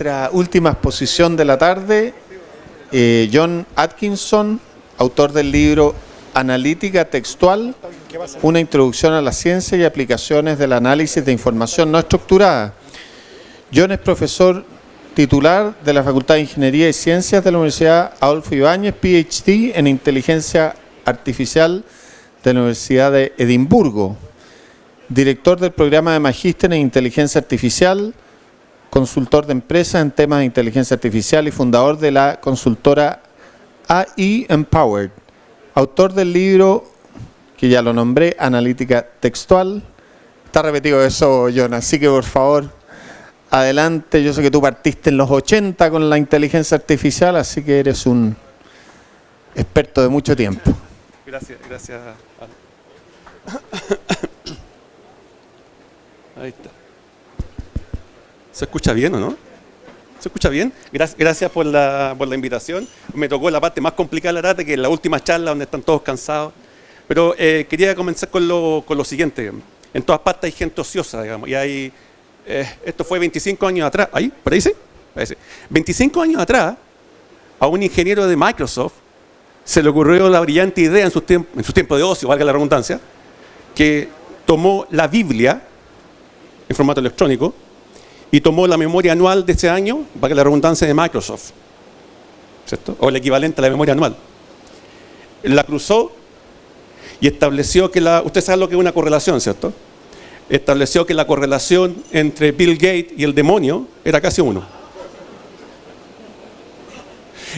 nuestra última exposición de la tarde, John Atkinson, autor del libro Analítica Textual, una introducción a la ciencia y aplicaciones del análisis de información no estructurada. John es profesor titular de la Facultad de Ingeniería y Ciencias de la Universidad Adolfo Ibáñez, PhD en Inteligencia Artificial de la Universidad de Edimburgo, director del programa de Magíster en Inteligencia Artificial, consultor de empresas en temas de inteligencia artificial y fundador de la consultora AI Empowered, autor del libro, que ya lo nombré, Analítica Textual. Está repetido eso, John, así que por favor, adelante. Yo sé que tú partiste en los 80 con la inteligencia artificial, así que eres un experto de mucho tiempo. Gracias. Ahí está. ¿Se escucha bien o no? ¿Se escucha bien? Gracias por la invitación. Me tocó la parte más complicada de la tarde, que es la última charla donde están todos cansados. Pero quería comenzar con lo siguiente. En todas partes hay gente ociosa, digamos, y hay... esto fue 25 años atrás. ¿Ahí? ¿Por ahí sí? Ahí sí. 25 años atrás, a un ingeniero de Microsoft se le ocurrió la brillante idea en su tiempo de ocio, valga la redundancia, que tomó la Biblia en formato electrónico y tomó la memoria anual de ese año, valga la redundancia, de Microsoft, ¿cierto? O el equivalente a la memoria anual. La cruzó y estableció que usted sabe lo que es una correlación, ¿cierto? Estableció que la correlación entre Bill Gates y el demonio era casi 1.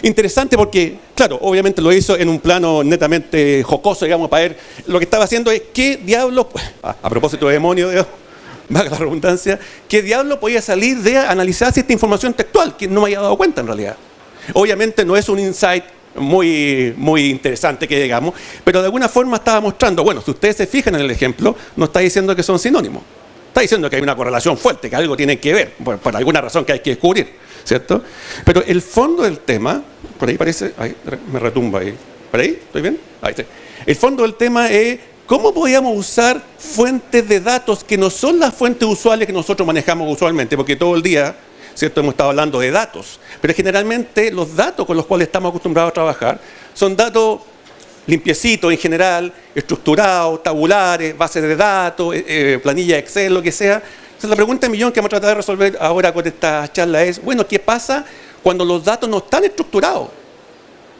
Interesante porque, claro, obviamente lo hizo en un plano netamente jocoso, digamos, para ver. Lo que estaba haciendo es qué diablo, a propósito de demonio, digamos, valga la redundancia, qué diablo podía salir de analizar esta información textual, que no me había dado cuenta en realidad. Obviamente no es un insight muy interesante que digamos, pero de alguna forma estaba mostrando, bueno, si ustedes se fijan en el ejemplo, no está diciendo que son sinónimos, está diciendo que hay una correlación fuerte, que algo tiene que ver, por alguna razón que hay que descubrir, ¿cierto? Pero el fondo del tema, por ahí parece, ahí me retumba ahí, ¿por ahí? ¿Estoy bien? Ahí está. El fondo del tema es cómo podíamos usar fuentes de datos que no son las fuentes usuales que nosotros manejamos usualmente, porque todo el día, ¿cierto?, hemos estado hablando de datos, pero generalmente los datos con los cuales estamos acostumbrados a trabajar son datos limpiecitos en general, estructurados, tabulares, bases de datos, planilla Excel, lo que sea. Entonces la pregunta del millón que vamos a tratar de resolver ahora con esta charla es, bueno, ¿qué pasa cuando los datos no están estructurados?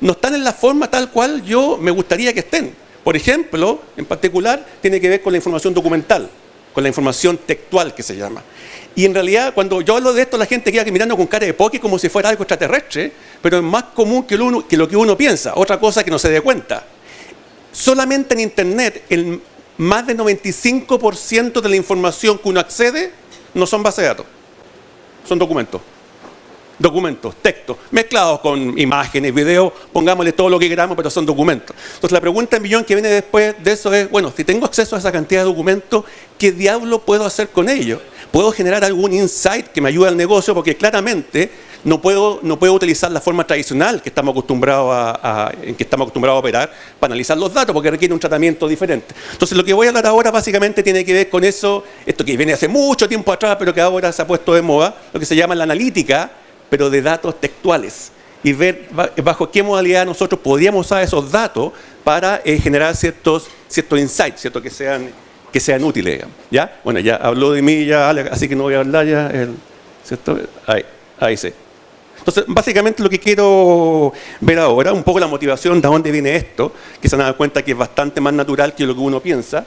No están en la forma tal cual yo me gustaría que estén. Por ejemplo, en particular, tiene que ver con la información documental, con la información textual que se llama. Y en realidad, cuando yo hablo de esto, la gente queda mirando con cara de póker como si fuera algo extraterrestre, pero es más común que lo que uno piensa, otra cosa que no se dé cuenta. Solamente en Internet, el más del 95% de la información que uno accede no son bases de datos, son documentos. Documentos, textos, mezclados con imágenes, videos, pongámosle todo lo que queramos, pero son documentos. Entonces la pregunta en millón que viene después de eso es, bueno, si tengo acceso a esa cantidad de documentos, ¿qué diablo puedo hacer con ellos? ¿Puedo generar algún insight que me ayude al negocio? Porque claramente no puedo utilizar la forma tradicional que estamos acostumbrados a operar para analizar los datos, porque requiere un tratamiento diferente. Entonces lo que voy a hablar ahora básicamente tiene que ver con eso, esto que viene hace mucho tiempo atrás, pero que ahora se ha puesto de moda, lo que se llama la analítica, pero de datos textuales, y ver bajo qué modalidad nosotros podríamos usar esos datos para generar ciertos insights, ¿cierto? que sean útiles, digamos, ¿ya? Bueno, ya habló de mí, ya, así que no voy a hablar ya, ¿cierto? Ahí sí. Entonces, básicamente lo que quiero ver ahora, un poco la motivación de dónde viene esto, que se han dado cuenta que es bastante más natural que lo que uno piensa.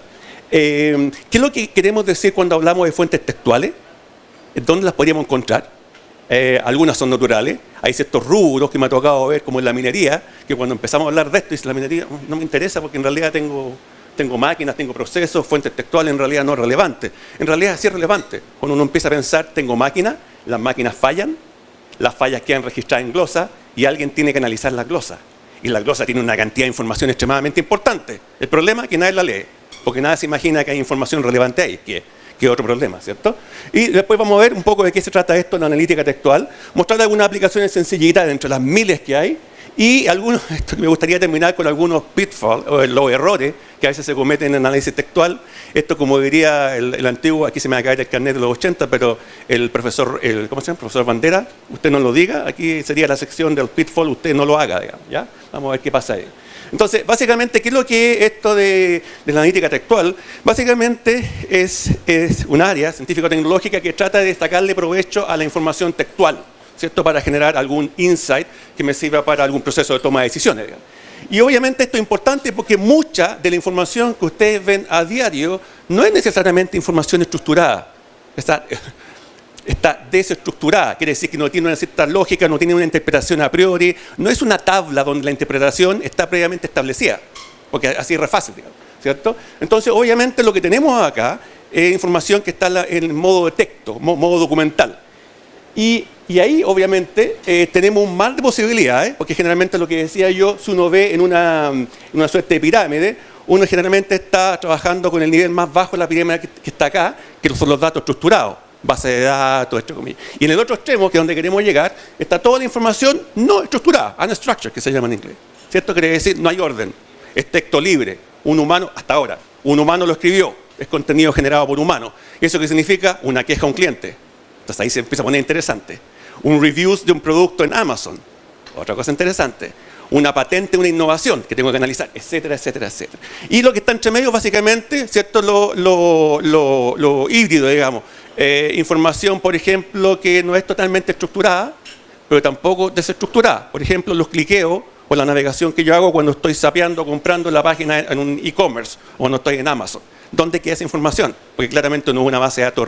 ¿Qué es lo que queremos decir cuando hablamos de fuentes textuales? ¿Dónde las podríamos encontrar? Algunas son naturales, hay ciertos rubros que me ha tocado ver, como en la minería, que cuando empezamos a hablar de esto, dice la minería no me interesa porque en realidad tengo máquinas, tengo procesos, fuentes textuales en realidad no es relevante. En realidad sí es relevante. Cuando uno empieza a pensar, tengo máquinas, las máquinas fallan, las fallas quedan registradas en glosa y alguien tiene que analizar las glosas. Y la glosa tiene una cantidad de información extremadamente importante. El problema es que nadie la lee, porque nadie se imagina que hay información relevante ahí, que es otro problema, ¿cierto? Y después vamos a ver un poco de qué se trata esto en la analítica textual, mostrar algunas aplicaciones sencillitas entre las miles que hay Y me gustaría terminar con algunos pitfalls, o los errores que a veces se cometen en análisis textual. Esto, como diría el antiguo, aquí se me va a caer el carnet de los 80, pero el profesor, ¿cómo se llama? Profesor Bandera, usted no lo diga, aquí sería la sección del pitfall, usted no lo haga, digamos, ¿ya? Vamos a ver qué pasa ahí. Entonces, básicamente, ¿qué es lo que es esto de la analítica textual? Básicamente es un área científico-tecnológica que trata de sacarle provecho a la información textual, ¿cierto? Para generar algún insight que me sirva para algún proceso de toma de decisiones, digamos. Y obviamente esto es importante porque mucha de la información que ustedes ven a diario no es necesariamente información estructurada. Está desestructurada, quiere decir que no tiene una cierta lógica, no tiene una interpretación a priori, no es una tabla donde la interpretación está previamente establecida, porque así es re fácil, digamos, ¿cierto? Entonces, obviamente, lo que tenemos acá es información que está en modo de texto, modo documental. Y ahí, obviamente, tenemos un mar de posibilidades, porque generalmente lo que decía yo, si uno ve en una suerte de pirámide, uno generalmente está trabajando con el nivel más bajo de la pirámide que está acá, que son los datos estructurados, base de datos, entre comillas. Y en el otro extremo, que es donde queremos llegar, está toda la información no estructurada, unstructured, que se llama en inglés. ¿Cierto? Quiere decir, no hay orden, es texto libre. Un humano, hasta ahora, un humano lo escribió, es contenido generado por humano. ¿Eso qué significa? Una queja a un cliente. Entonces ahí se empieza a poner interesante. Un reviews de un producto en Amazon, otra cosa interesante. Una patente, una innovación que tengo que analizar, etcétera, etcétera, etcétera. Y lo que está entre medio, básicamente, ¿cierto? Lo híbrido, digamos. Información, por ejemplo, que no es totalmente estructurada, pero tampoco desestructurada. Por ejemplo, los cliqueos o la navegación que yo hago cuando estoy zapeando, comprando la página en un e-commerce o no estoy en Amazon. ¿Dónde queda esa información? Porque claramente no es una base de datos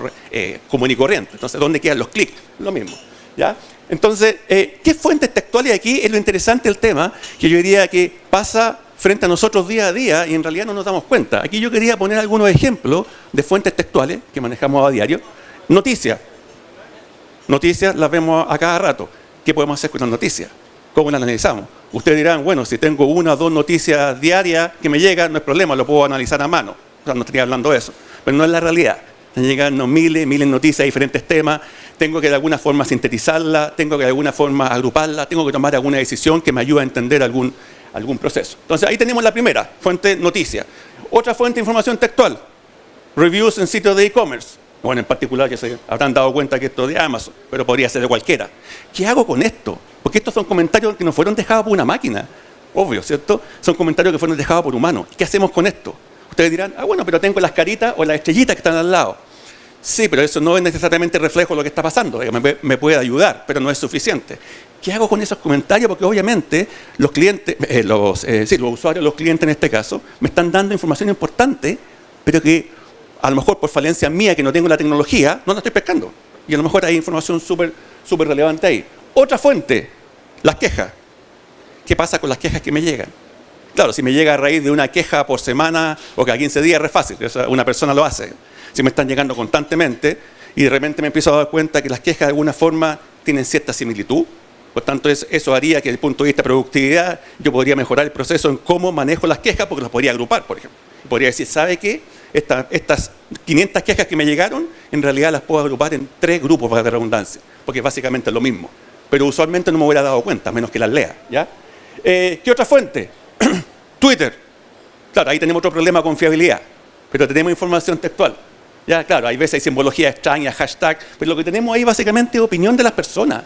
común y corriente. Entonces, ¿dónde quedan los clics? Lo mismo, ¿ya? Entonces, ¿qué fuentes textuales aquí? Es lo interesante del tema, que yo diría que pasa frente a nosotros día a día y en realidad no nos damos cuenta. Aquí yo quería poner algunos ejemplos de fuentes textuales que manejamos a diario. Noticias. Noticias las vemos a cada rato. ¿Qué podemos hacer con las noticias? ¿Cómo las analizamos? Ustedes dirán, bueno, si tengo una o dos noticias diarias que me llegan, no es problema, lo puedo analizar a mano. O sea, no estaría hablando de eso. Pero no es la realidad. Están llegando miles de noticias de diferentes temas. Tengo que de alguna forma sintetizarla, tengo que de alguna forma agruparla, tengo que tomar alguna decisión que me ayude a entender algún proceso. Entonces ahí tenemos la primera, fuente noticia. Otra fuente de información textual, reviews en sitios de e-commerce. Bueno, en particular ya se habrán dado cuenta que esto es de Amazon, pero podría ser de cualquiera. ¿Qué hago con esto? Porque estos son comentarios que no fueron dejados por una máquina. Obvio, ¿cierto? Son comentarios que fueron dejados por humanos. ¿Qué hacemos con esto? Ustedes dirán, bueno, pero tengo las caritas o las estrellitas que están al lado. Sí, pero eso no es necesariamente reflejo de lo que está pasando. Me puede ayudar, pero no es suficiente. ¿Qué hago con esos comentarios? Porque obviamente los clientes, los usuarios, los clientes en este caso, me están dando información importante, pero que a lo mejor por falencia mía, que no tengo la tecnología, no la estoy pescando. Y a lo mejor hay información súper relevante ahí. Otra fuente, las quejas. ¿Qué pasa con las quejas que me llegan? Claro, si me llega a raíz de una queja por semana o cada 15 días, es fácil, una persona lo hace. Si me están llegando constantemente y de repente me empiezo a dar cuenta que las quejas de alguna forma tienen cierta similitud, por tanto eso haría que desde el punto de vista de productividad yo podría mejorar el proceso en cómo manejo las quejas porque las podría agrupar, por ejemplo. Podría decir, ¿sabe qué? Estas 500 quejas que me llegaron, en realidad las puedo agrupar en 3 grupos, para la redundancia, porque es básicamente lo mismo. Pero usualmente no me hubiera dado cuenta, a menos que las lea, ¿ya? ¿Qué otra fuente? Twitter. Claro, ahí tenemos otro problema con fiabilidad, pero tenemos información textual. Ya, claro, hay veces hay simbología extraña, hashtag, pero lo que tenemos ahí básicamente es opinión de las personas.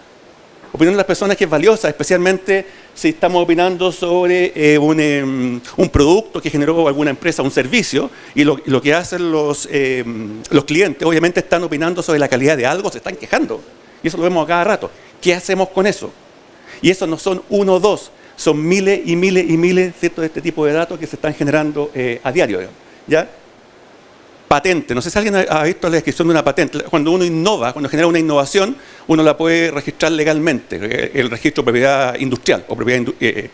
Opinión de las personas que es valiosa, especialmente si estamos opinando sobre un producto que generó alguna empresa, un servicio, y lo que hacen los clientes, obviamente están opinando sobre la calidad de algo, se están quejando. Y eso lo vemos a cada rato. ¿Qué hacemos con eso? Y eso no son uno o dos, son miles y miles y miles, ¿cierto?, de este tipo de datos que se están generando a diario, ¿ya? Patente. No sé si alguien ha visto la descripción de una patente. Cuando uno innova, cuando genera una innovación, uno la puede registrar legalmente, el registro de propiedad industrial o propiedad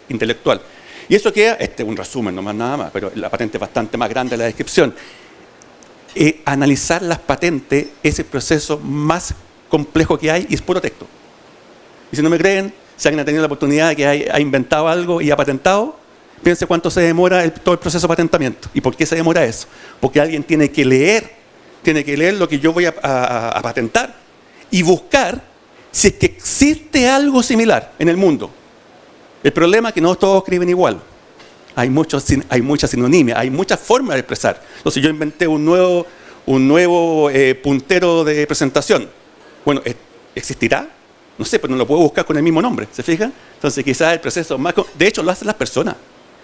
intelectual. Y eso queda, este es un resumen, no más nada más, pero la patente es bastante más grande la descripción. Analizar las patentes es el proceso más complejo que hay y es puro texto. Y si no me creen, si alguien ha tenido la oportunidad de que ha inventado algo y ha patentado, piense cuánto se demora todo el proceso de patentamiento. ¿Y por qué se demora eso? Porque alguien tiene que leer lo que yo voy a patentar y buscar si es que existe algo similar en el mundo. El problema es que no todos escriben igual. Hay mucha sinonimia, hay muchas formas de expresar. Entonces yo inventé un nuevo puntero de presentación. Bueno, ¿existirá? No sé, pero no lo puedo buscar con el mismo nombre, ¿se fijan? Entonces quizás el proceso más... De hecho, lo hacen las personas.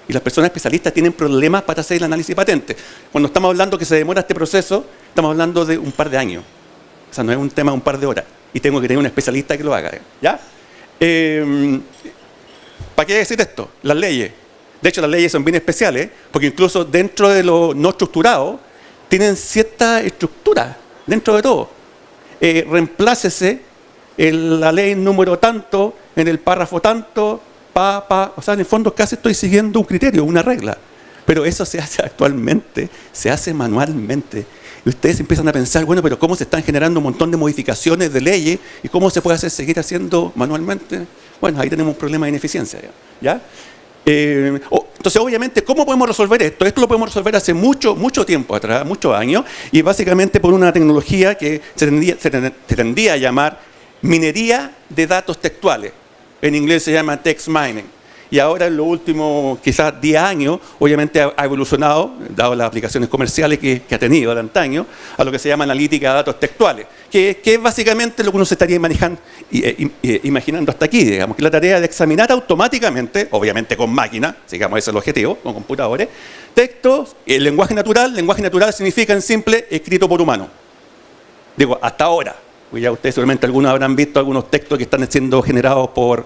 Y las personas especialistas tienen problemas para hacer el análisis de patente. Cuando estamos hablando que se demora este proceso, estamos hablando de un par de años. O sea, no es un tema de un par de horas. Y tengo que tener un especialista que lo haga. ¿Ya? ¿Para qué decir esto? Las leyes. De hecho, las leyes son bien especiales, porque incluso dentro de lo no estructurado, tienen cierta estructura, dentro de todo. Reemplácese la ley número tanto, en el párrafo tanto, o sea, en el fondo casi estoy siguiendo un criterio, una regla. Pero eso se hace actualmente, se hace manualmente. Y ustedes empiezan a pensar, bueno, pero ¿cómo se están generando un montón de modificaciones de leyes? ¿Y cómo se puede seguir haciendo manualmente? Bueno, ahí tenemos un problema de ineficiencia. ¿Ya? Entonces, obviamente, ¿cómo podemos resolver esto? Esto lo podemos resolver hace mucho tiempo atrás, muchos años, y básicamente por una tecnología que se tendía a llamar minería de datos textuales. En inglés se llama text mining. Y ahora en los últimos quizás 10 años, obviamente ha evolucionado, dado las aplicaciones comerciales que ha tenido de antaño, a lo que se llama analítica de datos textuales, que es básicamente lo que uno se estaría imaginando hasta aquí, digamos, que la tarea de examinar automáticamente, obviamente con máquinas, digamos ese es el objetivo, con computadores, textos, el lenguaje natural significa en simple escrito por humano. Digo, hasta ahora, pues ya ustedes seguramente algunos habrán visto algunos textos que están siendo generados por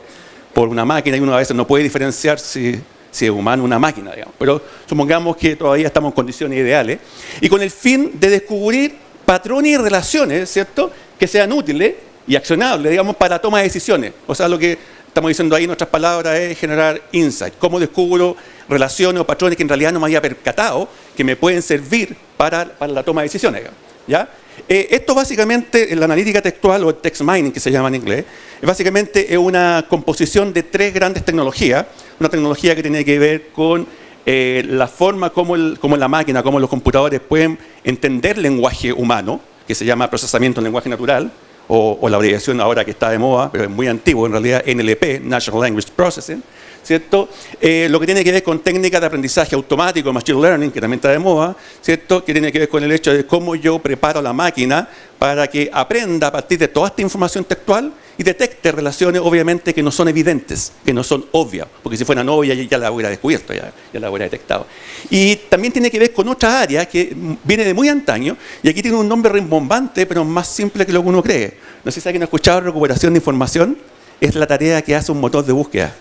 una máquina y uno a veces no puede diferenciar si es humano o una máquina, digamos. Pero supongamos que todavía estamos en condiciones ideales y con el fin de descubrir patrones y relaciones, ¿cierto?, que sean útiles y accionables, digamos, para la toma de decisiones. O sea, lo que estamos diciendo ahí en otras palabras es generar insight. ¿Cómo descubro relaciones o patrones que en realidad no me había percatado que me pueden servir para la toma de decisiones, digamos, ¿ya? Esto básicamente, la analítica textual o el text mining que se llama en inglés, básicamente es una composición de 3 grandes tecnologías. Una tecnología que tiene que ver con la forma como la máquina, como los computadores pueden entender lenguaje humano, que se llama procesamiento en lenguaje natural, o la abreviación ahora que está de moda, pero es muy antiguo en realidad, NLP, Natural Language Processing, ¿cierto? Lo que tiene que ver con técnicas de aprendizaje automático, Machine Learning, que también está de moda, ¿cierto? Que tiene que ver con el hecho de cómo yo preparo la máquina para que aprenda a partir de toda esta información textual y detecte relaciones, obviamente, que no son evidentes, que no son obvias, porque si fueran obvias ya la hubiera descubierto, ya la hubiera detectado. Y también tiene que ver con otra área que viene de muy antaño, y aquí tiene un nombre rimbombante, pero más simple que lo que uno cree. No sé si alguien ha escuchado recuperación de información, es la tarea que hace un motor de búsqueda.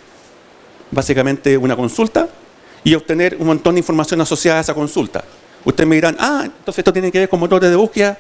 Básicamente una consulta y obtener un montón de información asociada a esa consulta. Ustedes me dirán, entonces esto tiene que ver con motores de búsqueda,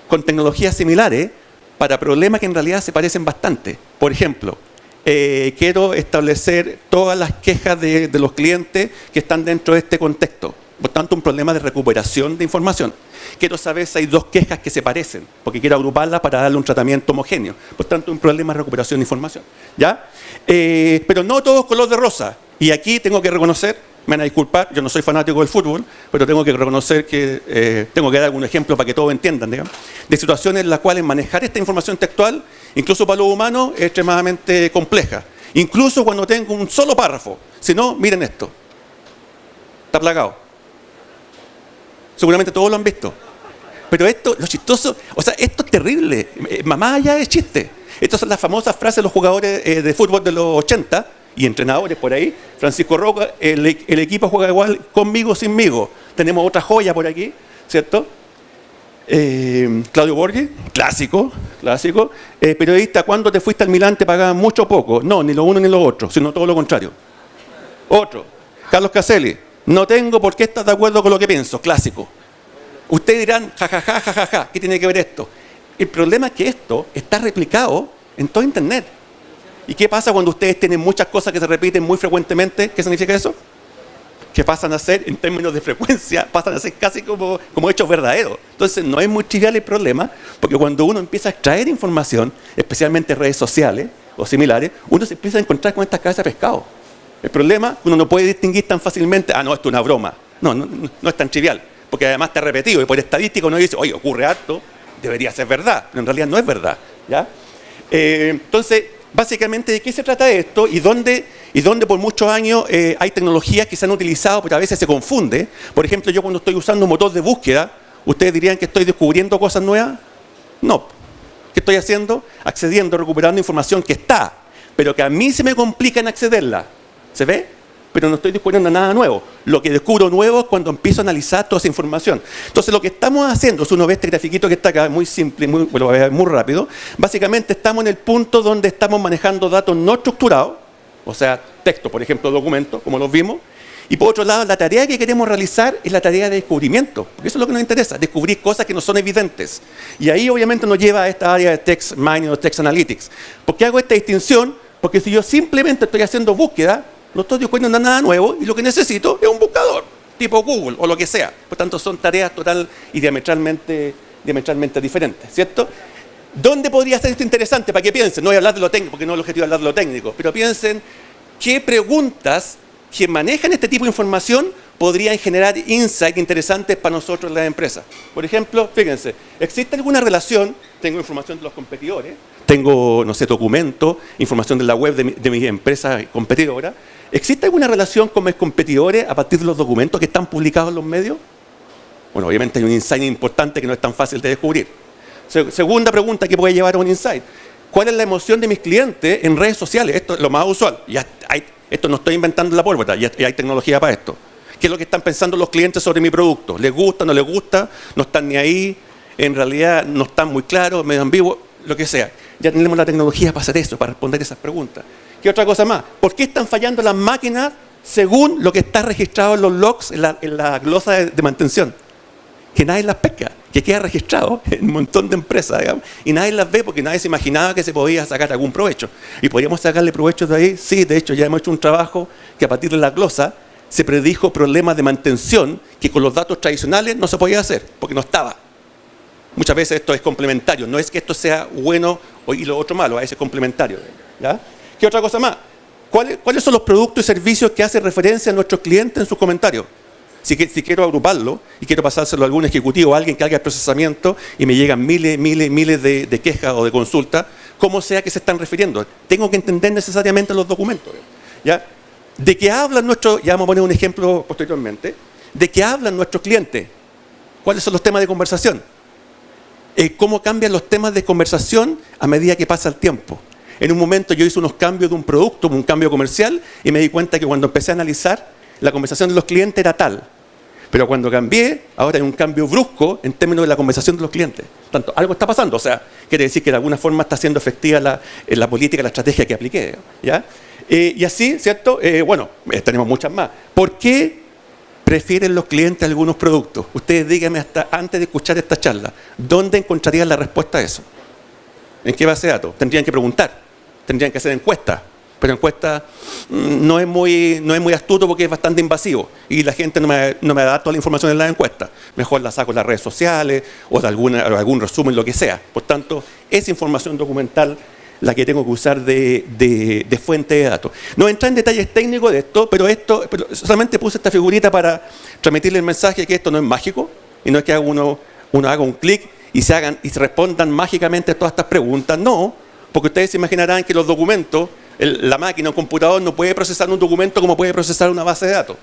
con tecnologías similares, para problemas que en realidad se parecen bastante. Por ejemplo, quiero establecer todas las quejas de los clientes que están dentro de este contexto. Por tanto, un problema de recuperación de información. Quiero saber si hay 2 quejas que se parecen, porque quiero agruparlas para darle un tratamiento homogéneo. Por tanto, un problema de recuperación de información. ¿Ya? Pero no todo es color de rosa. Y aquí tengo que reconocer, me van a disculpar, yo no soy fanático del fútbol, pero tengo que reconocer que tengo que dar algún ejemplo para que todos entiendan, digamos, de situaciones en las cuales manejar esta información textual, incluso para los humanos, es extremadamente compleja. Incluso cuando tengo un solo párrafo. Si no, miren esto. Está plagado. Seguramente todos lo han visto. Pero esto, lo chistoso, o sea, esto es terrible. Mamá ya es chiste. Estas son las famosas frases de los jugadores de fútbol de los 80 y entrenadores por ahí. Francisco Roca, el equipo juega igual conmigo, sinmigo. Tenemos otra joya por aquí, ¿cierto? Claudio Borghi, clásico. Periodista, ¿cuándo te fuiste al Milán te pagaban mucho o poco? No, ni lo uno ni lo otro, sino todo lo contrario. Otro, Carlos Caselli, no tengo por qué estar de acuerdo con lo que pienso, clásico. Ustedes dirán, jajaja, ¿qué tiene que ver esto? El problema es que esto está replicado en todo Internet. ¿Y qué pasa cuando ustedes tienen muchas cosas que se repiten muy frecuentemente? ¿Qué significa eso? Que pasan a ser, en términos de frecuencia, pasan a ser casi como hechos verdaderos. Entonces, no es muy trivial el problema, porque cuando uno empieza a extraer información, especialmente redes sociales o similares, uno se empieza a encontrar con estas cabezas de pescado. El problema, uno no puede distinguir tan fácilmente, no, esto es una broma. No es tan trivial, porque además está repetido, y por estadística uno dice, oye, ocurre harto, debería ser verdad, pero en realidad no es verdad, ¿ya? Entonces, Básicamente, ¿de qué se trata esto? Y dónde por muchos años hay tecnologías que se han utilizado, pero a veces se confunde. Por ejemplo, yo cuando estoy usando un motor de búsqueda, ¿ustedes dirían que estoy descubriendo cosas nuevas? No. ¿Qué estoy haciendo? Accediendo, recuperando información que está, pero que a mí se me complica en accederla. ¿Se ve? Pero no estoy descubriendo nada nuevo. Lo que descubro nuevo es cuando empiezo a analizar toda esa información. Entonces, lo que estamos haciendo, si uno ve este grafiquito que está acá, muy simple, muy rápido, básicamente estamos en el punto donde estamos manejando datos no estructurados, o sea, texto, por ejemplo, documentos, como los vimos, y por otro lado, la tarea que queremos realizar es la tarea de descubrimiento, porque eso es lo que nos interesa, descubrir cosas que no son evidentes. Y ahí, obviamente, nos lleva a esta área de text mining o text analytics. ¿Por qué hago esta distinción? Porque si yo simplemente estoy haciendo búsqueda, no estoy descubriendo nada nuevo y lo que necesito es un buscador, tipo Google o lo que sea. Por tanto, son tareas total y diametralmente diferentes, ¿cierto? ¿Dónde podría ser esto interesante? Para que piensen, no voy a hablar de lo técnico, porque no es el objetivo de hablar de lo técnico, pero piensen qué preguntas que manejan este tipo de información podrían generar insights interesantes para nosotros en las empresas. Por ejemplo, fíjense, ¿existe alguna relación? Tengo información de los competidores, tengo, no sé, documentos, información de la web de mis empresas competidoras. ¿Existe alguna relación con mis competidores a partir de los documentos que están publicados en los medios? Bueno, obviamente hay un insight importante que no es tan fácil de descubrir. Segunda pregunta que puede llevar a un insight. ¿Cuál es la emoción de mis clientes en redes sociales? Esto es lo más usual. Esto no estoy inventando la pólvora, ya hay tecnología para esto. ¿Qué es lo que están pensando los clientes sobre mi producto? ¿Les gusta, no les gusta? ¿No están ni ahí? En realidad no están muy claros, medio ambiguos, lo que sea. Ya tenemos la tecnología para hacer eso, para responder esas preguntas. ¿Qué otra cosa más? ¿Por qué están fallando las máquinas según lo que está registrado en los logs, en la glosa de mantención? Que nadie las pesca, que queda registrado en un montón de empresas, digamos, y nadie las ve porque nadie se imaginaba que se podía sacar algún provecho. ¿Y podríamos sacarle provecho de ahí? Sí, de hecho ya hemos hecho un trabajo que a partir de la glosa se predijo problemas de mantención que con los datos tradicionales no se podía hacer, porque no estaba. Muchas veces esto es complementario, no es que esto sea bueno y lo otro malo, es complementario. ¿Ya? ¿Qué otra cosa más? ¿Cuáles son los productos y servicios que hacen referencia a nuestros clientes en sus comentarios? Si quiero agruparlo y quiero pasárselo a algún ejecutivo, a alguien que haga el procesamiento y me llegan miles de quejas o de consultas, como sea que se están refiriendo. Tengo que entender necesariamente los documentos. ¿Ya? ¿De qué hablan nuestros, ya vamos a poner un ejemplo posteriormente, de qué hablan nuestros clientes? ¿Cuáles son los temas de conversación? ¿Cómo cambian los temas de conversación a medida que pasa el tiempo? En un momento yo hice unos cambios de un producto, un cambio comercial, y me di cuenta que cuando empecé a analizar, la conversación de los clientes era tal. Pero cuando cambié, ahora hay un cambio brusco en términos de la conversación de los clientes. Por tanto, algo está pasando. O sea, quiere decir que de alguna forma está siendo efectiva la política, la estrategia que apliqué. ¿Ya? Y así, ¿cierto? Tenemos muchas más. ¿Por qué prefieren los clientes algunos productos? Ustedes díganme hasta antes de escuchar esta charla, ¿dónde encontrarían la respuesta a eso? ¿En qué base de datos? Tendrían que preguntar, tendrían que hacer encuestas. Pero encuesta no es muy astuto porque es bastante invasivo y la gente no me da toda la información en la encuesta. Mejor la saco en las redes sociales o de algún resumen, lo que sea. Por tanto, esa información documental la que tengo que usar de fuente de datos. No entra en detalles técnicos de esto, pero solamente puse esta figurita para transmitirle el mensaje que esto no es mágico y no es que uno haga un clic y se respondan mágicamente todas estas preguntas. No, porque ustedes se imaginarán que los documentos, la máquina o computador no puede procesar un documento como puede procesar una base de datos.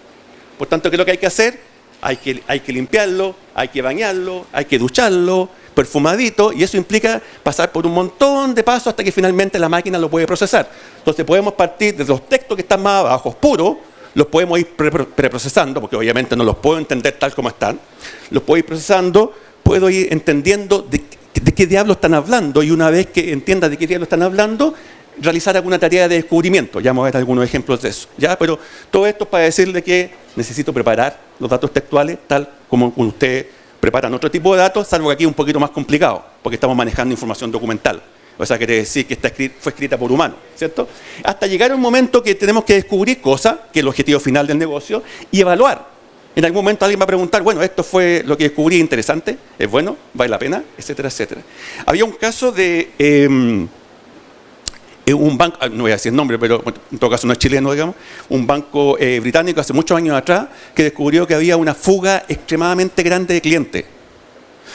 Por tanto, ¿qué es lo que hay que hacer? Hay que limpiarlo, hay que bañarlo, hay que ducharlo, perfumadito, y eso implica pasar por un montón de pasos hasta que finalmente la máquina lo puede procesar. Entonces podemos partir desde los textos que están más abajo, puros, los podemos ir preprocesando, porque obviamente no los puedo entender tal como están, los puedo ir procesando, puedo ir entendiendo de qué diablo están hablando, y una vez que entienda de qué diablo están hablando, realizar alguna tarea de descubrimiento. Ya vamos a ver algunos ejemplos de eso. ¿Ya? Pero todo esto es para decirle que necesito preparar los datos textuales tal como ustedes preparan otro tipo de datos, salvo que aquí es un poquito más complicado, porque estamos manejando información documental. O sea, quiere decir que fue escrita por humanos, ¿cierto? Hasta llegar a un momento que tenemos que descubrir cosas, que es el objetivo final del negocio, y evaluar. En algún momento alguien va a preguntar, bueno, esto fue lo que descubrí interesante, es bueno, vale la pena, etcétera, etcétera. Había un caso de un banco, no voy a decir el nombre, pero en todo caso no es chileno, digamos, un banco británico hace muchos años atrás que descubrió que había una fuga extremadamente grande de clientes.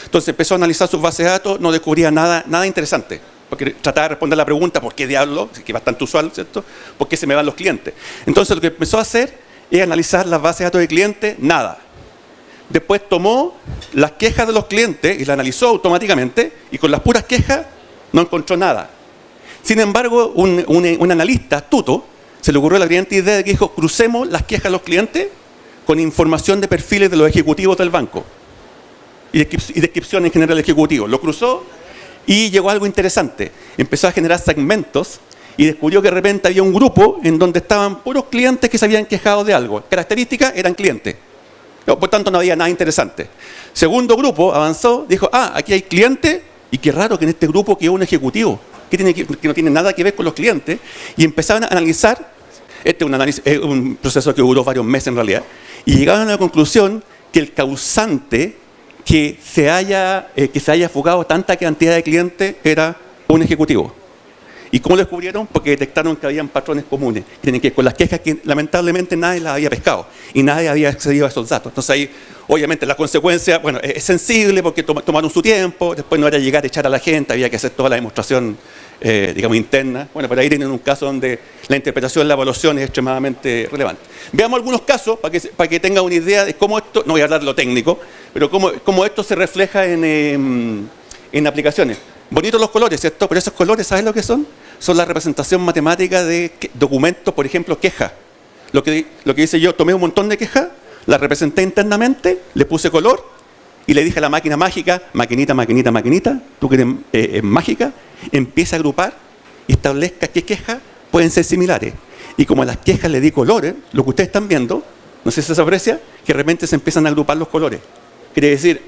Entonces empezó a analizar sus bases de datos, no descubría nada interesante. porque trataba de responder la pregunta, ¿por qué diablo? Que es bastante usual, ¿cierto? ¿Por qué se me van los clientes? Entonces lo que empezó a hacer es analizar las bases de datos de clientes, nada. Después tomó las quejas de los clientes y las analizó automáticamente, y con las puras quejas no encontró nada. Sin embargo, un analista astuto se le ocurrió la brillante idea de que dijo, crucemos las quejas de los clientes con información de perfiles de los ejecutivos del banco y descripción en general del ejecutivo. Lo cruzó y llegó a algo interesante. Empezó a generar segmentos y descubrió que de repente había un grupo en donde estaban puros clientes que se habían quejado de algo. Características eran clientes. Por tanto, no había nada interesante. Segundo grupo avanzó, dijo, aquí hay clientes y qué raro que en este grupo quedó un ejecutivo que no tiene nada que ver con los clientes, y empezaron a analizar. Este es un proceso que duró varios meses en realidad, y llegaron a la conclusión que el causante que se haya fugado tanta cantidad de clientes era un ejecutivo. ¿Y cómo lo descubrieron? Porque detectaron que habían patrones comunes, que tienen que ver con las quejas que lamentablemente nadie las había pescado y nadie había accedido a esos datos. Entonces ahí, obviamente, la consecuencia, bueno, es sensible porque tomaron su tiempo, después no era llegar a echar a la gente, había que hacer toda la demostración, digamos, interna. Bueno, pero ahí tienen un caso donde la interpretación de la evaluación es extremadamente relevante. Veamos algunos casos para que tengan una idea de cómo esto, no voy a hablar de lo técnico, pero cómo esto se refleja en aplicaciones. Bonitos los colores, ¿cierto? Pero esos colores, ¿sabes lo que son? Son la representación matemática de documentos, por ejemplo, quejas. Lo que hice yo, tomé un montón de quejas, las representé internamente, le puse color y le dije a la máquina mágica, maquinita, tú que eres mágica, empieza a agrupar y establezca qué quejas pueden ser similares. Y como a las quejas le di colores, lo que ustedes están viendo, no sé si se aprecia, que de repente se empiezan a agrupar los colores. Quiere decir,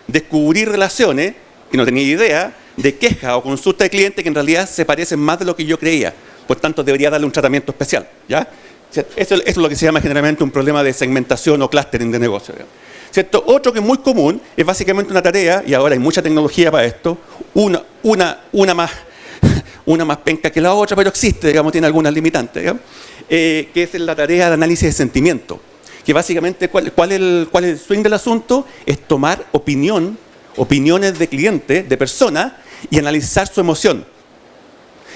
descubrí relaciones que no tenía idea, de queja o consulta de cliente que en realidad se parecen más de lo que yo creía. Por tanto, debería darle un tratamiento especial, ¿ya? Eso es lo que se llama generalmente un problema de segmentación o clustering de negocio, ¿cierto? Otro que es muy común es básicamente una tarea, y ahora hay mucha tecnología para esto, una más penca que la otra, pero existe, digamos, tiene algunas limitantes, que es la tarea de análisis de sentimiento. Que básicamente, ¿cuál es el swing del asunto? Es tomar opiniones de clientes, de personas, y analizar su emoción.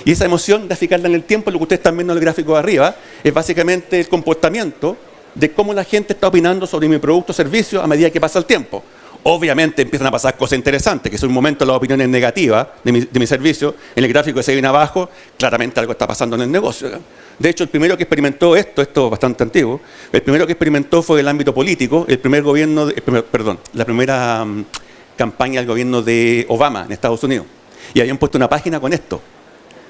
Y esa emoción, graficarla en el tiempo, lo que ustedes están viendo en el gráfico de arriba, es básicamente el comportamiento de cómo la gente está opinando sobre mi producto o servicio a medida que pasa el tiempo. Obviamente empiezan a pasar cosas interesantes, que es un momento las opiniones negativas de mi servicio. En el gráfico que se viene abajo, claramente algo está pasando en el negocio. De hecho, el primero que experimentó esto es bastante antiguo, el primero que experimentó fue el ámbito político, la primera campaña del gobierno de Obama en Estados Unidos. Y habían puesto una página con esto.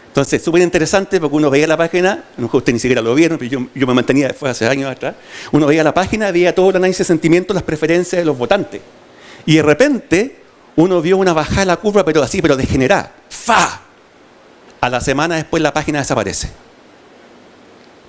Entonces, súper interesante porque uno veía la página, a lo mejor ustedes ni siquiera lo vieron, pero yo me mantenía, fue hace años atrás, uno veía la página, veía todo el análisis de sentimientos, las preferencias de los votantes. Y de repente, uno vio una bajada de la curva, pero degenerada. ¡Fa! A la semana después la página desaparece.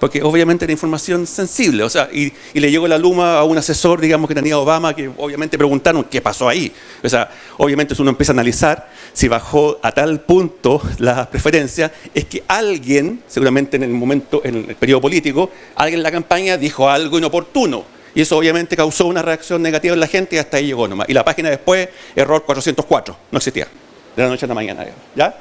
Porque obviamente era información sensible, o sea, y le llegó la luma a un asesor, digamos, que tenía Obama, que obviamente preguntaron qué pasó ahí. O sea, obviamente si uno empieza a analizar, si bajó a tal punto la preferencia, es que alguien, seguramente en el periodo político, alguien en la campaña dijo algo inoportuno. Y eso obviamente causó una reacción negativa en la gente y hasta ahí llegó nomás. Y la página después, error 404, no existía, de la noche a la mañana, ¿ya?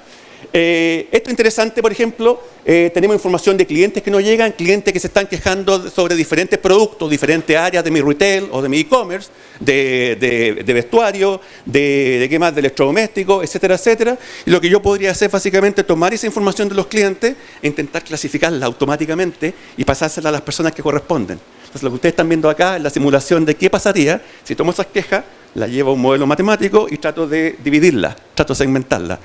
Esto es interesante, por ejemplo, tenemos información de clientes que no llegan, clientes que se están quejando sobre diferentes productos, diferentes áreas de mi retail o de mi e-commerce, de vestuario, de qué más, de electrodomésticos, etcétera, etcétera. Y lo que yo podría hacer básicamente es tomar esa información de los clientes e intentar clasificarla automáticamente y pasársela a las personas que corresponden. Entonces, lo que ustedes están viendo acá es la simulación de qué pasaría si tomo esas quejas, la llevo a un modelo matemático y trato de dividirla, trato de segmentarla.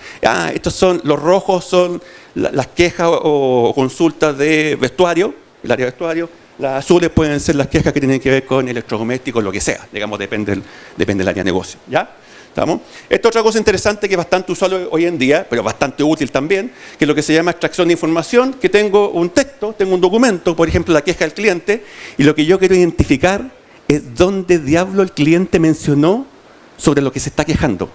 Estos son, los rojos son las quejas o consultas de vestuario, el área de vestuario. Las azules pueden ser las quejas que tienen que ver con electrodomésticos, lo que sea, digamos, depende del área de negocio, ¿ya? ¿Estamos? Esta otra cosa interesante que es bastante usual hoy en día, pero bastante útil también, que es lo que se llama extracción de información, que tengo un texto, tengo un documento, por ejemplo, la queja del cliente, y lo que yo quiero identificar es dónde diablo el cliente mencionó sobre lo que se está quejando.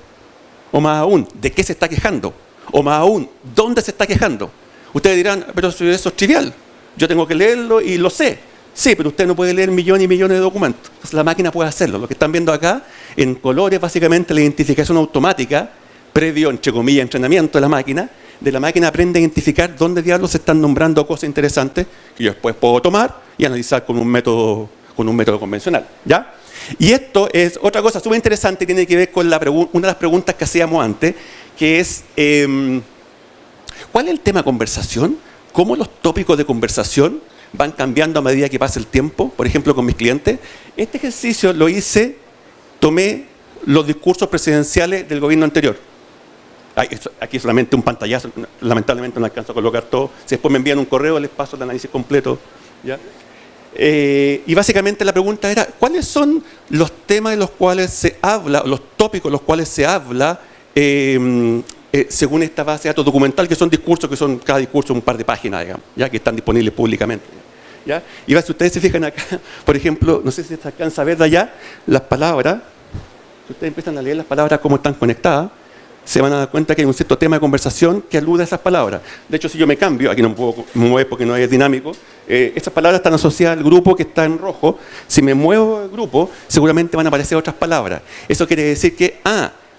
O más aún, ¿de qué se está quejando? O más aún, ¿dónde se está quejando? Ustedes dirán, pero eso es trivial. Yo tengo que leerlo y lo sé. Sí, pero usted no puede leer millones y millones de documentos. Entonces la máquina puede hacerlo. Lo que están viendo acá, en colores, básicamente la identificación automática previo, entre comillas, entrenamiento de la máquina aprende a identificar dónde diablos se están nombrando cosas interesantes que yo después puedo tomar y analizar con un método convencional, ¿ya? Y esto es otra cosa súper interesante, tiene que ver con una de las preguntas que hacíamos antes, que es, ¿cuál es el tema de conversación? ¿Cómo los tópicos de conversación van cambiando a medida que pasa el tiempo? Por ejemplo, con mis clientes. Este ejercicio lo hice, tomé los discursos presidenciales del gobierno anterior. Aquí solamente un pantallazo, lamentablemente no alcanzo a colocar todo. Si después me envían un correo, les paso el análisis completo, ¿ya? Y básicamente la pregunta era, ¿cuáles son los temas de los cuales se habla, los tópicos de los cuales se habla según esta base de datos documental, que son discursos, que son cada discurso un par de páginas, digamos, ya que están disponibles públicamente, ¿ya? Y si ustedes se fijan acá, por ejemplo, no sé si se alcanza a ver de allá, las palabras, si ustedes empiezan a leer las palabras cómo están conectadas, se van a dar cuenta que hay un cierto tema de conversación que alude a esas palabras. De hecho, si yo me cambio, aquí no me puedo mover porque no es dinámico, esas palabras están asociadas al grupo que está en rojo. Si me muevo del grupo, seguramente van a aparecer otras palabras. Eso quiere decir que,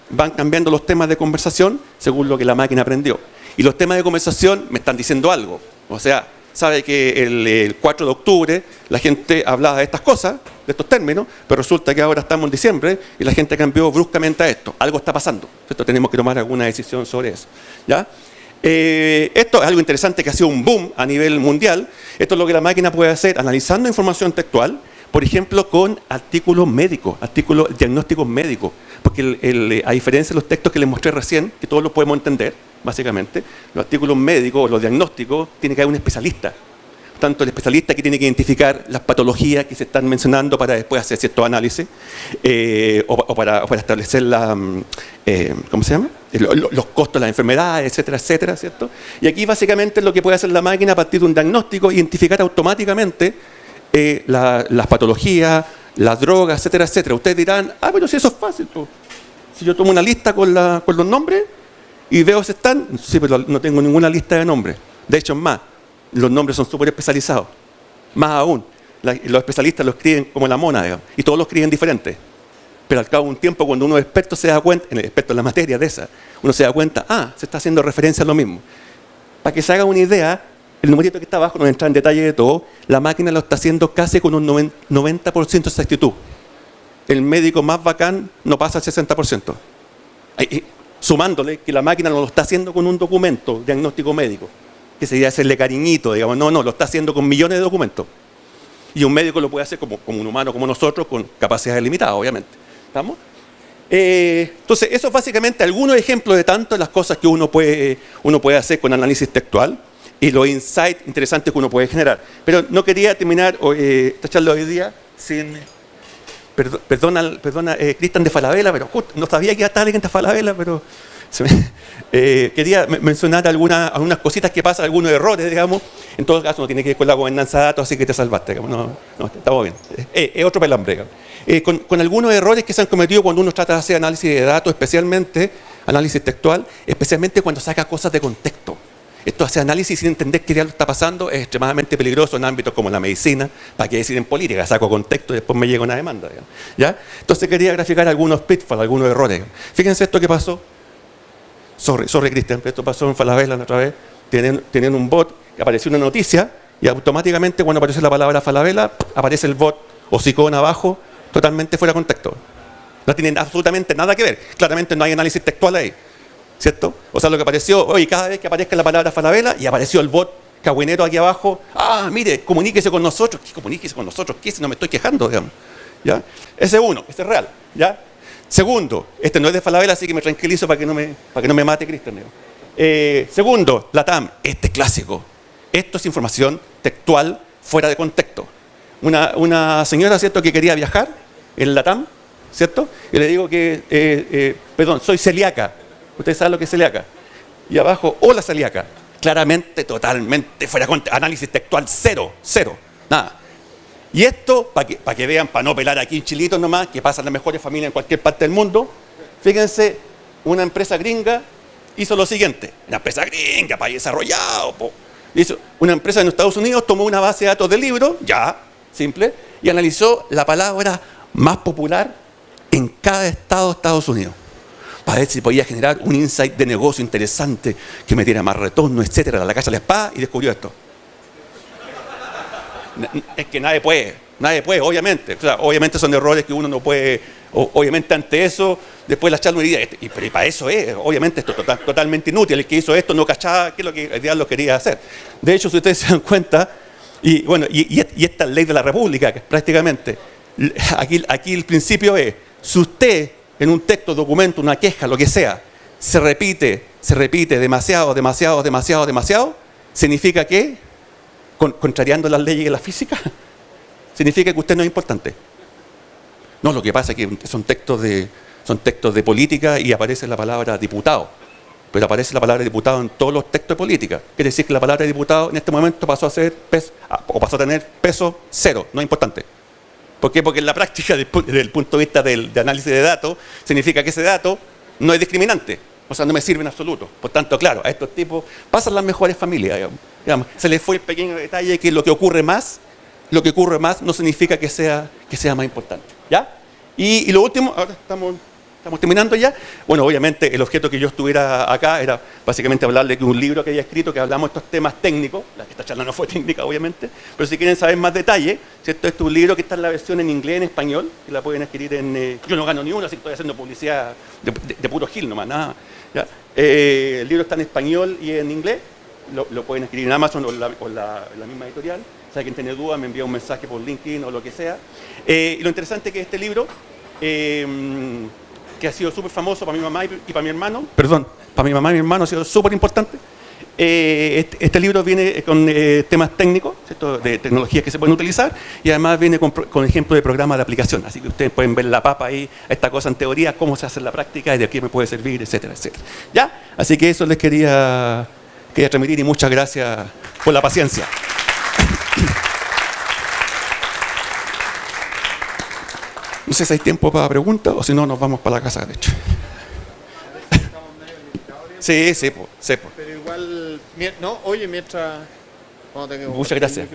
van cambiando los temas de conversación según lo que la máquina aprendió. Y los temas de conversación me están diciendo algo. O sea, sabe que el 4 de octubre la gente hablaba de estas cosas, de estos términos, pero resulta que ahora estamos en diciembre y la gente cambió bruscamente a esto. Algo está pasando. Esto tenemos que tomar alguna decisión sobre eso, ¿ya? Esto es algo interesante que ha sido un boom a nivel mundial. Esto es lo que la máquina puede hacer analizando información textual, por ejemplo, con artículos médicos, diagnósticos médicos. Porque a diferencia de los textos que les mostré recién, que todos los podemos entender, básicamente, los artículos médicos, los diagnósticos, tiene que haber un especialista. Tanto el especialista que tiene que identificar las patologías que se están mencionando para después hacer ciertos análisis, o para establecer ¿cómo se llama? Los costos de las enfermedades, etcétera, etcétera, ¿cierto? Y aquí básicamente lo que puede hacer la máquina a partir de un diagnóstico, identificar automáticamente las patologías, las drogas, etcétera, etcétera. Ustedes dirán, pero si eso es fácil, pues. Si yo tomo una lista con los nombres y veo si están, sí, pero no tengo ninguna lista de nombres. De hecho, más, los nombres son súper especializados. Más aún, los especialistas los escriben como la mona, digamos, y todos los escriben diferentes. Pero al cabo de un tiempo, cuando uno es experto, se da cuenta, experto en la materia de esa, uno se da cuenta, se está haciendo referencia a lo mismo. Para que se haga una idea, el numerito que está abajo, no entra en detalle de todo, la máquina lo está haciendo casi con un 90% de exactitud. El médico más bacán no pasa al 60%. Sumándole que la máquina no lo está haciendo con un documento diagnóstico médico, que sería hacerle cariñito, digamos, no, lo está haciendo con millones de documentos. Y un médico lo puede hacer como un humano como nosotros, con capacidades limitadas, obviamente. ¿Estamos? Entonces, eso es básicamente algunos ejemplos de tantas las cosas que uno puede hacer con análisis textual y los insights interesantes que uno puede generar. Pero no quería terminar esta charla hoy día sin... Perdona, Cristian de Falabella, pero justo, no sabía que iba a estar alguien de Falabella, pero quería mencionar algunas cositas que pasan, algunos errores, digamos. En todo caso, no tiene que ver con la gobernanza de datos, así que te salvaste, digamos. No, estamos bien. Es otro pelambre, digamos. Con algunos errores que se han cometido cuando uno trata de hacer análisis de datos, especialmente análisis textual, especialmente cuando saca cosas de contexto. Esto hace análisis sin entender qué diablo está pasando, es extremadamente peligroso en ámbitos como la medicina, para qué decir en política, saco contexto y después me llega una demanda, digamos, ¿ya? Entonces quería graficar algunos pitfalls, algunos errores. Fíjense esto que pasó. Sorry Cristian, pero esto pasó en Falabella la otra vez. Tienen un bot que apareció una noticia y automáticamente cuando aparece la palabra Falabella, aparece el bot o hocicón abajo, totalmente fuera de contexto. No tienen absolutamente nada que ver. Claramente no hay análisis textual ahí, ¿cierto? O sea, lo que apareció, oye, cada vez que aparezca la palabra Falabella y apareció el bot cagüinero aquí abajo, mire, comuníquese con nosotros. ¿Qué comuníquese con nosotros? ¿Qué? Si no me estoy quejando, digamos, ¿ya? Ese es uno, ese es real, ¿ya? Segundo, este no es de Falabella, así que me tranquilizo para que no me mate Cristian. Segundo, la TAM, este es clásico. Esto es información textual fuera de contexto. Una señora, ¿cierto?, que quería viajar en la TAM, ¿cierto? Y le digo que, soy celíaca. Ustedes saben lo que es celíaca. Y abajo, hola celíaca. Claramente, totalmente fuera de contexto. Análisis textual cero, nada. Y esto, para que vean, para no pelar aquí en Chilito nomás, que pasan las mejores familias en cualquier parte del mundo, fíjense, una empresa gringa hizo lo siguiente. Una empresa gringa, país desarrollado. Una empresa en Estados Unidos tomó una base de datos de libros, ya, simple, y analizó la palabra más popular en cada estado de Estados Unidos. para ver si podía generar un insight de negocio interesante que me diera más retorno, etcétera, a la casa de la espada, y descubrió esto. Es que nadie puede, obviamente. O sea, obviamente son errores que uno no puede, obviamente ante eso, después la charla me diría, pero para eso obviamente esto es totalmente inútil, el que hizo esto no cachaba qué es lo que el diablo quería hacer. De hecho, si ustedes se dan cuenta, y bueno, y esta ley de la República, que prácticamente, aquí el principio es, si usted en un texto, documento, una queja, lo que sea, se repite demasiado, significa que, contrariando las leyes de la física, significa que usted no es importante. No, lo que pasa es que son textos de política y aparece la palabra diputado. Pero aparece la palabra diputado en todos los textos de política. Quiere decir que la palabra diputado en este momento pasó a tener peso cero, no es importante. ¿Por qué? Porque en la práctica, desde el punto de vista de análisis de datos, significa que ese dato no es discriminante. O sea, no me sirve en absoluto. Por tanto, claro, a estos tipos pasan las mejores familias, digamos. Se les fue el pequeño detalle que lo que ocurre más no significa que sea más importante. ¿Ya? Y lo último, ahora estamos terminando ya. Bueno, obviamente el objeto que yo estuviera acá era básicamente hablarle de un libro que había escrito que hablamos de estos temas técnicos. Esta charla no fue técnica, obviamente, pero si quieren saber más detalle, ¿cierto? Este es un libro que está en la versión en inglés y en español, que la pueden adquirir yo no gano ni una, así que estoy haciendo publicidad de puro gil nomás, nada. ¿Ya? El libro está en español y en inglés, lo pueden adquirir en Amazon o la misma editorial. Si alguien tiene dudas, me envía un mensaje por LinkedIn o lo que sea. Y lo interesante es que este libro, que ha sido súper famoso para mi mamá y para mi hermano, para mi mamá y mi hermano ha sido súper importante. Este libro viene con temas técnicos, ¿cierto? De tecnologías que se pueden utilizar, y además viene con ejemplos de programas de aplicación. Así que ustedes pueden ver la papa ahí, esta cosa en teoría, cómo se hace en la práctica y de qué me puede servir, etcétera, etcétera. ¿Ya? Así que eso les quería transmitir y muchas gracias por la paciencia. No sé si hay tiempo para preguntas o si no nos vamos para la casa, de hecho. Sí. Pero igual, no, oye, mientras... Muchas gracias.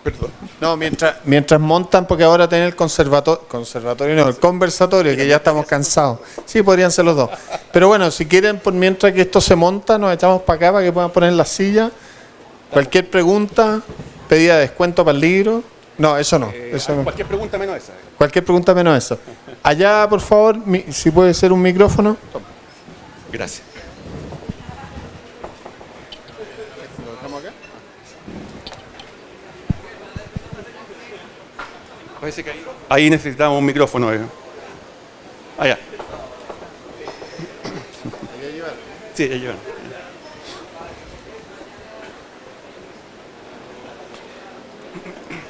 Perdón. No, mientras montan, porque ahora tienen el conservatorio, no, el conversatorio, que ya estamos cansados. Sí, podrían ser los dos. Pero bueno, si quieren, por mientras que esto se monta, nos echamos para acá para que puedan poner la silla. Cualquier pregunta, pedida de descuento para el libro. No, eso no. Cualquier pregunta menos esa. Cualquier pregunta menos eso. Allá, por favor, si puede ser un micrófono. Gracias. Parece que ahí necesitamos un micrófono. Allá. Sí, ya llevan.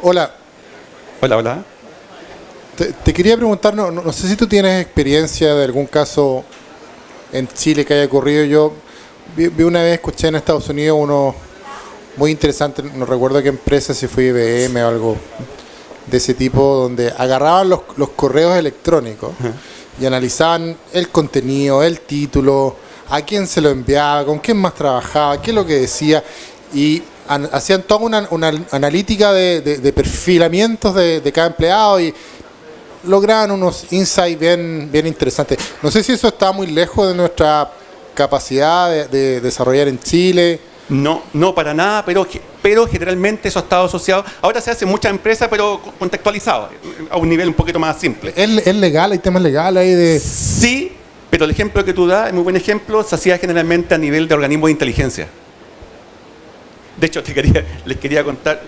Hola. Hola. Te quería preguntar, no sé si tú tienes experiencia de algún caso en Chile que haya ocurrido. Yo vi una vez, escuché en Estados Unidos uno muy interesante, no recuerdo qué empresa, si fue IBM o algo de ese tipo, donde agarraban los correos electrónicos y analizaban el contenido, el título, a quién se lo enviaba, con quién más trabajaba, qué es lo que decía, y hacían toda una analítica de perfilamientos de cada empleado y lograban unos insights bien interesantes. No sé si eso está muy lejos de nuestra capacidad de desarrollar en Chile. No para nada, pero generalmente eso ha estado asociado. Ahora se hace en muchas empresas, pero contextualizado, a un nivel un poquito más simple. ¿Es legal? ¿Hay temas legales ahí de...? Sí, pero el ejemplo que tú das es muy buen ejemplo. Se hacía generalmente a nivel de organismo de inteligencia. De hecho, les quería contar,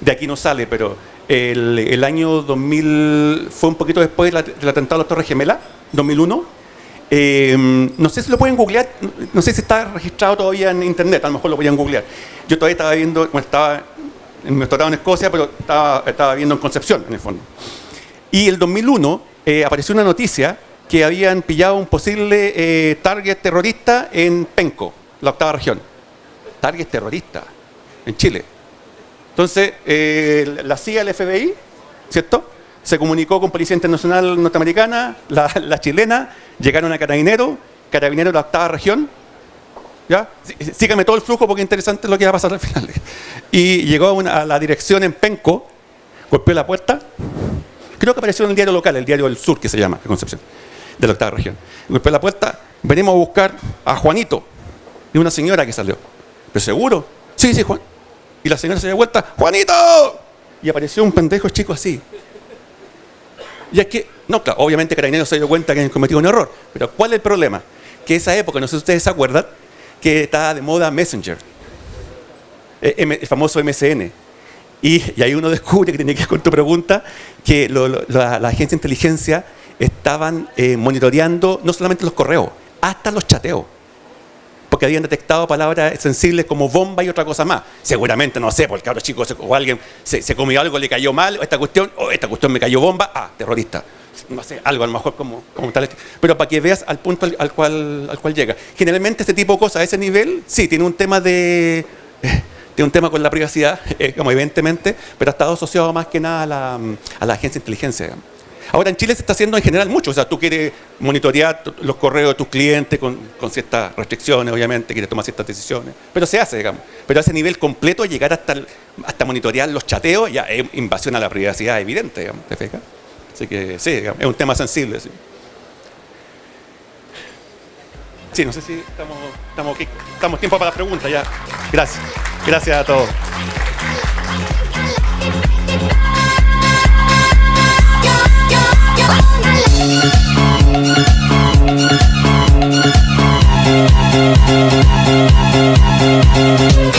de aquí no sale, pero el año 2000, fue un poquito después del atentado a las Torres Gemelas, 2001. No sé si lo pueden googlear, no sé si está registrado todavía en internet, a lo mejor lo podían googlear. Yo todavía estaba viendo, estaba en mi doctorado en Escocia, pero estaba viendo en Concepción, en el fondo. Y el 2001 apareció una noticia que habían pillado un posible target terrorista en Penco, la 8ª región. Target terrorista en Chile. Entonces, la CIA, el FBI, ¿cierto?, se comunicó con Policía Internacional Norteamericana, la chilena, llegaron a Carabineros de la 8ª región, ¿ya? Síganme todo el flujo porque es interesante lo que va a pasar al final. Y llegó a la dirección en Penco, golpeó la puerta, creo que apareció en el diario local, el Diario del Sur, que se llama, de Concepción. de la 8ª región. Golpeó la puerta, venimos a buscar a Juanito. Y una señora que salió. ¿Pero seguro? Sí, Juan. Y la señora se dio vuelta, ¡Juanito! Y apareció un pendejo chico así. Y es que, no, claro, obviamente Carabineros se dio cuenta que habían cometido un error. Pero ¿cuál es el problema? Que esa época, no sé si ustedes se acuerdan, que estaba de moda Messenger. El famoso MSN. Y ahí uno descubre, que tiene que ver con tu pregunta, que la agencia de inteligencia estaban monitoreando no solamente los correos, hasta los chateos. Porque habían detectado palabras sensibles como bomba y otra cosa más. Seguramente, no sé, porque los chicos o alguien se comió algo, le cayó mal, esta cuestión me cayó bomba, terrorista. No sé, algo a lo mejor como tal. Pero para que veas al punto al cual llega. Generalmente este tipo de cosas a ese nivel, sí, tiene un tema con la privacidad, como evidentemente, pero ha estado asociado más que nada a la agencia de inteligencia. Digamos. Ahora en Chile se está haciendo en general mucho, o sea, tú quieres monitorear los correos de tus clientes con ciertas restricciones, obviamente, quieres tomar ciertas decisiones, pero se hace, digamos. Pero a ese nivel completo, llegar hasta monitorear los chateos, ya es invasión a la privacidad evidente, digamos, ¿te fijas? Así que sí, digamos, es un tema sensible. Sí. Sí, no sé si estamos tiempo para las preguntas ya. Gracias. Gracias a todos. Thank you.